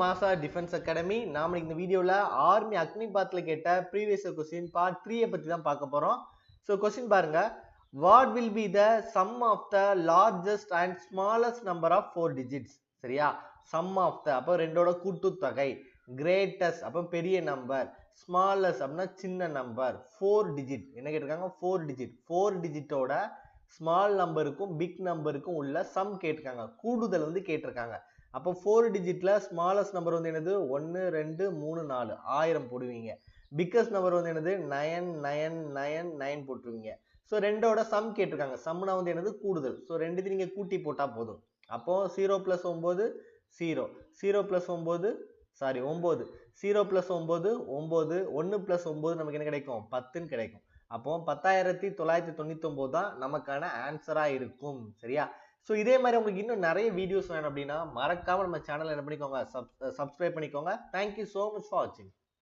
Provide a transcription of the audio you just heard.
மாசா defence academy. நாம இந்த வீடியோல ஆர்மி அக்னிபாத்ல கேட்ட ப்ரீவியஸ் கொஸ்டின் பார்ட் 3 பத்தி தான் பார்க்க போறோம். சோ கொஸ்டின் பாருங்க. What will be the sum of the largest and smallest number of 4 digits? சரியா? sum of the அப்ப ரெண்டோட கூட்டுத்தொகை. greatest அப்ப பெரிய நம்பர். smallest அப்படினா சின்ன நம்பர். 4 digit என்ன கேட்டிருக்காங்க? 4 digit. 4 digitோட small நம்பருக்கும் big நம்பருக்கும் உள்ள sum கேட்டிருக்காங்க. கூடுதல் வந்து கேட்டிருக்காங்க. அப்போ 4 டிஜிட்ல ஸ்மாலஸ்ட் நம்பர் வந்து என்னது 1 2 3 4 1000 போடுவீங்க. பிக்கஸ்ட் நம்பர் வந்து என்னது 9999 போட்டுருவீங்க. ஸோ ரெண்டோட சம் கேட்டிருக்காங்க. சம்னா வந்து என்னது கூடுதல். ஸோ ரெண்டுத்தையும் நீங்க கூட்டி போட்டா போதும். அப்போ 0 + 9 0 0 + 9 சாரி 9 0 + 9 9 1 + 9 நமக்கு என்ன கிடைக்கும் 10ன்னு கிடைக்கும். அப்போ 10999 தான் நமக்கான ஆன்சரா இருக்கும். சரியா? ஸோ இதே மாதிரி உங்களுக்கு இன்னும் நிறைய வீடியோஸ் வேணும் அப்படின்னா மறக்காம நம்ம சேனல் என்ன பண்ணிக்கோங்க, சப்ஸ்கிரைப் பண்ணிக்கோங்க. தேங்க்யூ ஸோ மச் ஃபார் வாட்சிங்.